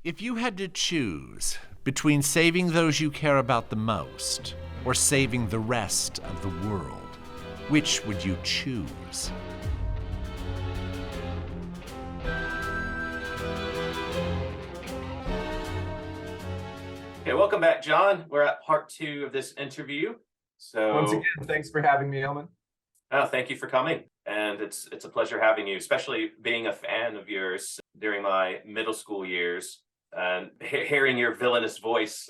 If you had to choose between saving those you care about the most or saving the rest of the world, which would you choose? Okay, welcome back, John. We're at part 2 of this interview. Once again, thanks for having me, Elman. Oh, thank you for coming. And it's a pleasure having you, especially being a fan of yours during my middle school years and hearing your villainous voice.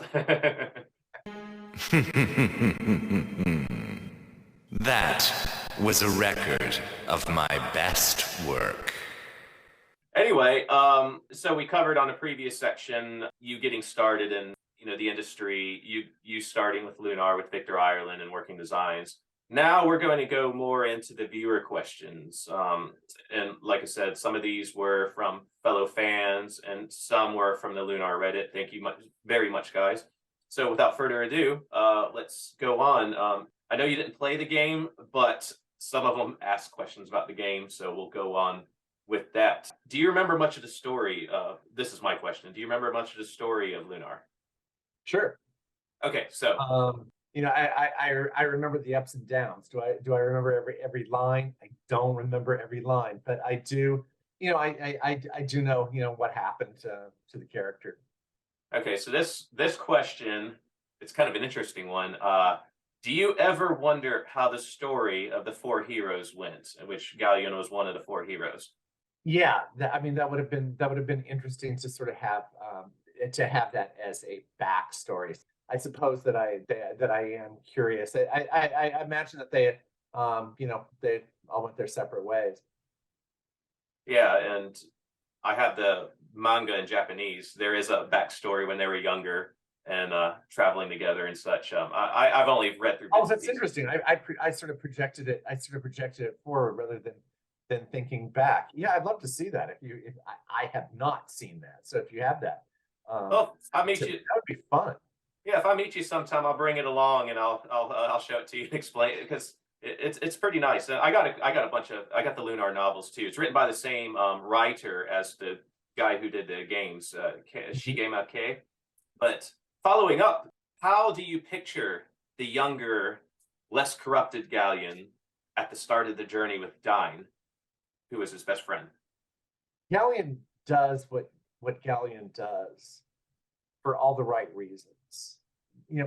That was a record of my best work. Anyway, so we covered on a previous section you getting started in the industry, you starting with Lunar with Victor Ireland and working designs. Now we're going to go more into the viewer questions. And like I said, some of these were from fellow fans and some were from the Lunar Reddit. Thank you very much, guys. So without further ado, let's go on. I know you didn't play the game, but some of them asked questions about the game, so we'll go on with that. Do you remember much of the story? This is my question. Do you remember much of the story of Lunar? Sure. Okay, so I remember the ups and downs. Do I remember every line? I don't remember every line, but I do. I do know what happened to the character. Okay, so this question, it's kind of an interesting one. Do you ever wonder how the story of the 4 heroes went, in which Ghaleon was one of the 4 heroes? Yeah, that would have been interesting to sort of have that as a backstory. I suppose that I am curious. I imagine that they all went their separate ways. Yeah, and I have the manga in Japanese. There is a backstory when they were younger and traveling together and such. I've only read through. Oh, that's interesting. I sort of projected it. I sort of projected it forward rather than thinking back. Yeah, I'd love to see that. If I have not seen that, so if you have that, well, I'll meet you. That would be fun. Yeah, if I meet you sometime, I'll bring it along and I'll show it to you and explain it because it's pretty nice. And I got the Lunar novels too. It's written by the same writer as the guy who did the games, Shigema K. But following up, how do you picture the younger, less corrupted Ghaleon at the start of the journey with Dine, who was his best friend? Ghaleon does what Ghaleon does for all the right reasons.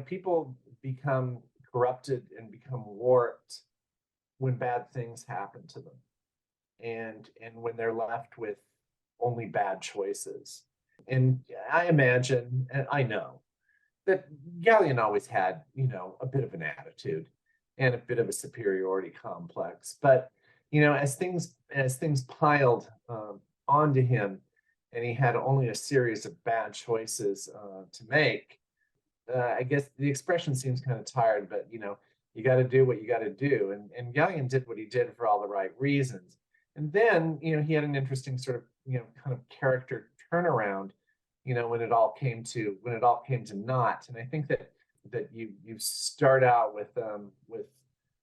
People become corrupted and become warped when bad things happen to them, and when they're left with only bad choices. And I imagine, and I know, that Ghaleon always had, a bit of an attitude and a bit of a superiority complex. But as things piled onto him, and he had only a series of bad choices to make. I guess the expression seems kind of tired, but you got to do what you got to do. And Ghaleon did what he did for all the right reasons. And then he had an interesting sort of kind of character turnaround. When it all came to naught. And I think that you start out with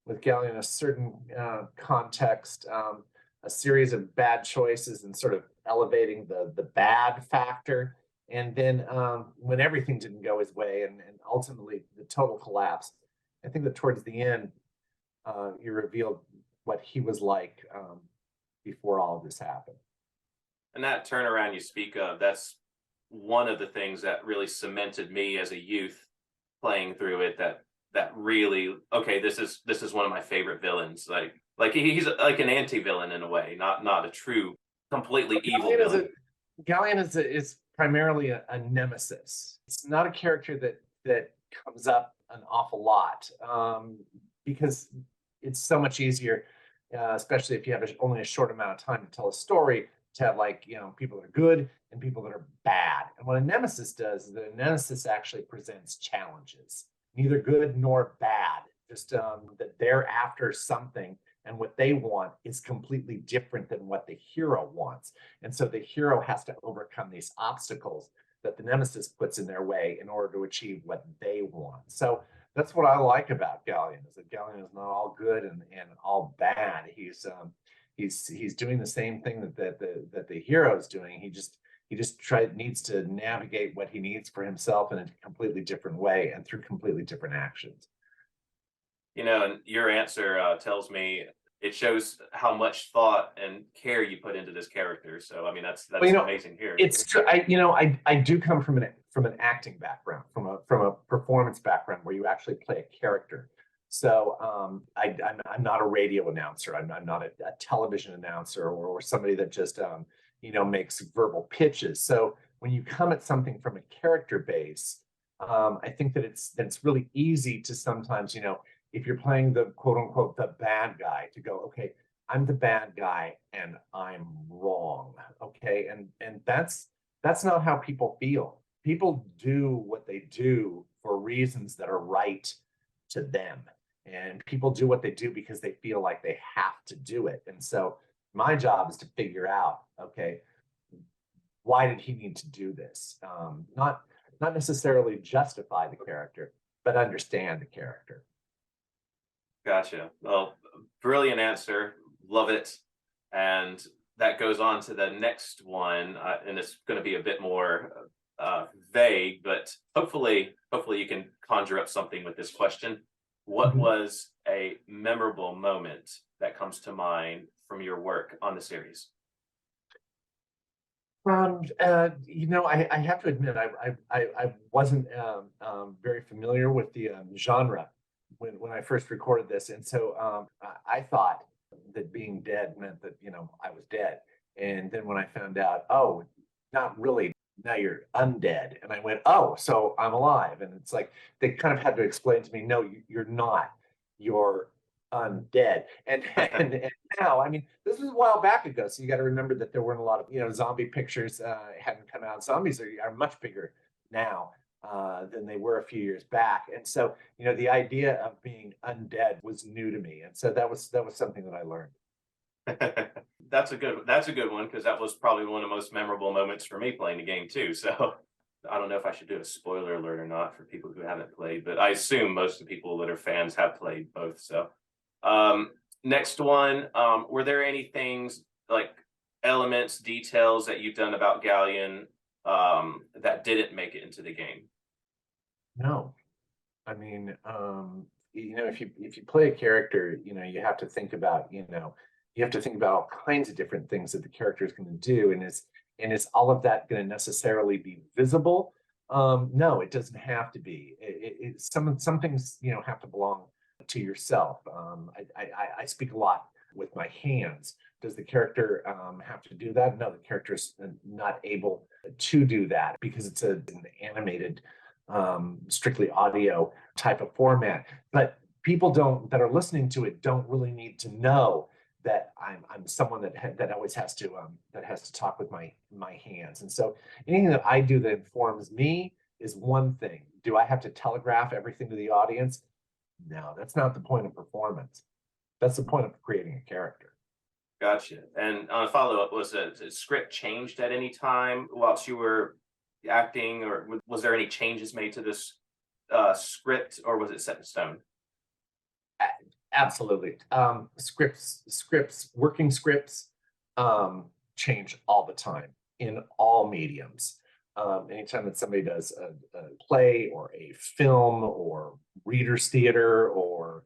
Ghaleon a certain context, a series of bad choices and sort of elevating the bad factor. And then when everything didn't go his way and ultimately the total collapse, I think that towards the end, you revealed what he was like before all of this happened. And that turnaround you speak of, that's one of the things that really cemented me as a youth playing through it, that really, okay, this is one of my favorite villains. Like he's like an anti-villain in a way, not a true, completely evil villain. Ghaleon is primarily a nemesis. It's not a character that comes up an awful lot because it's so much easier, especially if you have only a short amount of time to tell a story, to have people that are good and people that are bad. And what a nemesis does is that a nemesis actually presents challenges, neither good nor bad, just that they're after something, and what they want is completely different than what the hero wants. And so the hero has to overcome these obstacles that the nemesis puts in their way in order to achieve what they want. So that's what I like about Ghaleon, is that Ghaleon is not all good and all He's doing the same thing that the hero's doing. He just needs to navigate what he needs for himself in a completely different way and through completely different actions. You know, and your answer tells me it shows how much thought and care you put into this character. So, I mean, that's Well, you know, amazing here. it's true. I do come from an acting background, from a performance background where you actually play a character. So I'm not a radio announcer. I'm not a television announcer or somebody that just makes verbal pitches. So when you come at something from a character base, I think that it's really easy to sometimes, if you're playing the quote unquote the bad guy, to go, okay, I'm the bad guy and I'm wrong. Okay. And that's not how people feel. People do what they do for reasons that are right to them. And people do what they do because they feel like they have to do it. And so my job is to figure out, okay, why did he need to do this? Not necessarily justify the character, but understand the character. Gotcha. Well, brilliant answer. Love it. And that goes on to the next one, and it's going to be a bit more vague, but hopefully you can conjure up something with this question. What was a memorable moment that comes to mind from your work on the series? I have to admit, I wasn't very familiar with the genre when I first recorded this, and so I thought that being dead meant that I was dead, and then when I found out, oh, not really. Now you're undead, and I went, oh, so I'm alive, and it's like they kind of had to explain to me, no, you're not. You're undead, and now, I mean, this was a while back ago, so you got to remember that there weren't a lot of zombie pictures hadn't come out. Zombies are much bigger now than they were a few years back, and so the idea of being undead was new to me, and so that was something that I learned. That's a good one, because that was probably one of the most memorable moments for me playing the game too. So I don't know if I should do a spoiler alert or not for people who haven't played, but I assume most of the people that are fans have played both. So next one, were there any things like elements, details that you've done about Ghaleon that didn't make it into the game? No, I mean, if you play a character, you have to think about, all kinds of different things that the character is going to do, and is all of that going to necessarily be visible? No, it doesn't have to be. Some things have to belong to yourself. I speak a lot with my hands. Does the character have to do that? No, the character is not able to do that because it's an animated, strictly audio type of format. But people that are listening to it don't really need to know that I'm someone that always has to talk with my hands. And so anything that I do that informs me is one thing. Do I have to telegraph everything to the audience? No, that's not the point of performance. That's the point of creating a character. Gotcha. And on a follow-up, was the script changed at any time whilst you were acting, or was there any changes made to this script, or was it set in stone? Absolutely. Working scripts change all the time in all mediums. Anytime that somebody does a play or a film or readers theater or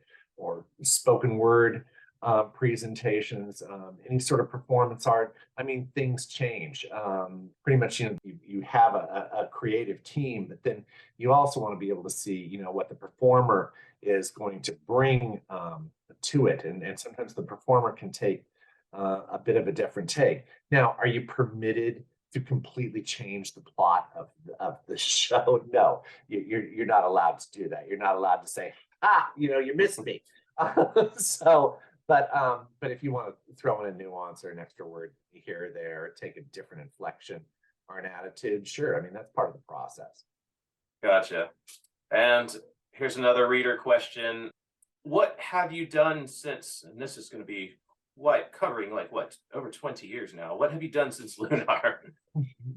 spoken word presentations, any sort of performance art, I mean, things change. Pretty much, you have a creative team, but then you also want to be able to see, what the performer is going to bring to it. And sometimes the performer can take a bit of a different take. Now, are you permitted to completely change the plot of the show? No, you're not allowed to do that. You're not allowed to say, you missed me. But if you want to throw in a nuance or an extra word here or there, or take a different inflection or an attitude, sure. I mean, that's part of the process. Gotcha. And here's another reader question. What have you done since, and this is going to be covering over 20 years now. What have you done since Lunar?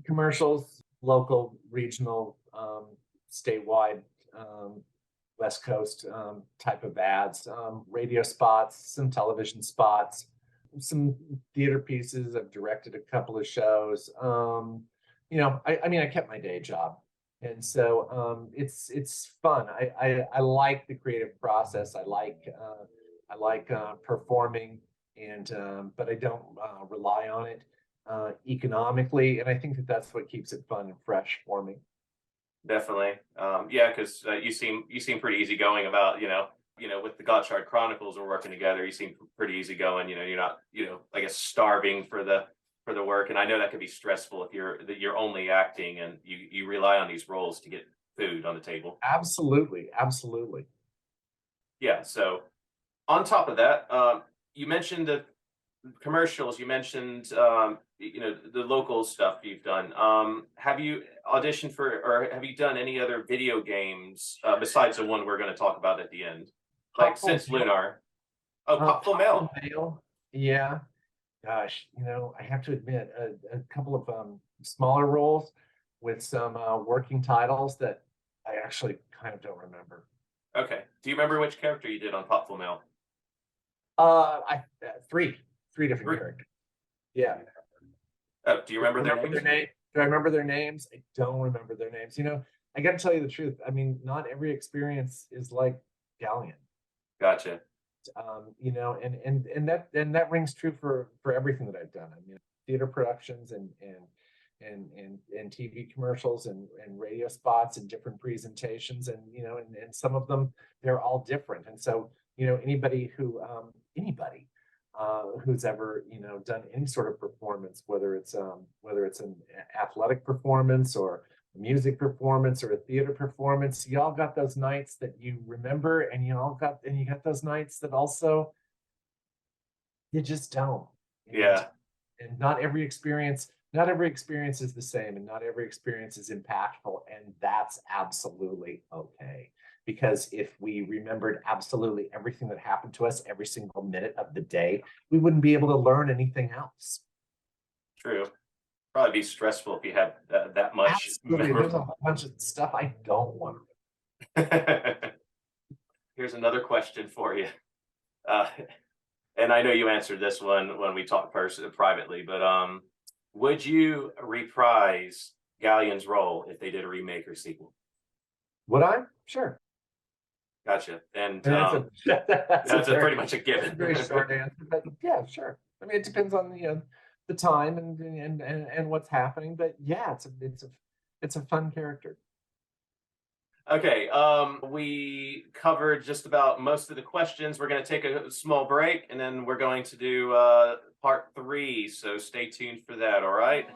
Commercials, local, regional, statewide, West Coast type of ads, radio spots, some television spots, some theater pieces. I've directed a couple of shows. I mean, I kept my day job. And so it's fun. I like the creative process. I like performing, and but I don't rely on it economically. And I think that that's what keeps it fun and fresh for me. Definitely. Yeah, because you seem pretty easygoing about with the Godshard Chronicles we're working together. You seem pretty easygoing. You're not I guess starving for the work, and I know that can be stressful if you're only acting and you rely on these roles to get food on the table. Absolutely, absolutely. Yeah. So on top of that, you mentioned the commercials. You mentioned the local stuff you've done. Have you auditioned for, or have you done any other video games besides the one we're going to talk about at the end? Like Popful since Mail. Lunar. Oh, Popful Mail. Mail. Yeah. Gosh, I have to admit, a couple of smaller roles with some working titles that I actually kind of don't remember. Okay. Do you remember which character you did on Popful Mail? Three different Three. characters. Yeah. Oh, do you remember their names? Do I remember their names? I don't remember their names. I got to tell you the truth. I mean, not every experience is like Ghaleon. Gotcha. And that rings true for everything that I've done. I mean, theater productions and TV commercials and radio spots and different presentations, and some of them, they're all different. And so anybody who's ever done any sort of performance, whether it's an athletic performance or a music performance or a theater performance, y'all got those nights that you remember, and you got those nights that also you just don't. Yeah. And not every experience is the same, and not every experience is impactful, and that's absolutely okay. Because if we remembered absolutely everything that happened to us every single minute of the day, we wouldn't be able to learn anything else. True. Probably be stressful if you had that much. Absolutely. There's a bunch of stuff I don't want to. Here's another question for you. And I know you answered this one when we talked privately, but would you reprise Ghaleon's role if they did a remake or sequel? Would I? Sure. Gotcha. And that's pretty much a given. Very short answer, but yeah, sure. I mean, it depends on the time and what's happening, but yeah, it's a fun character. Okay, we covered just about most of the questions. We're going to take a small break, and then we're going to do part 3. So stay tuned for that. All right.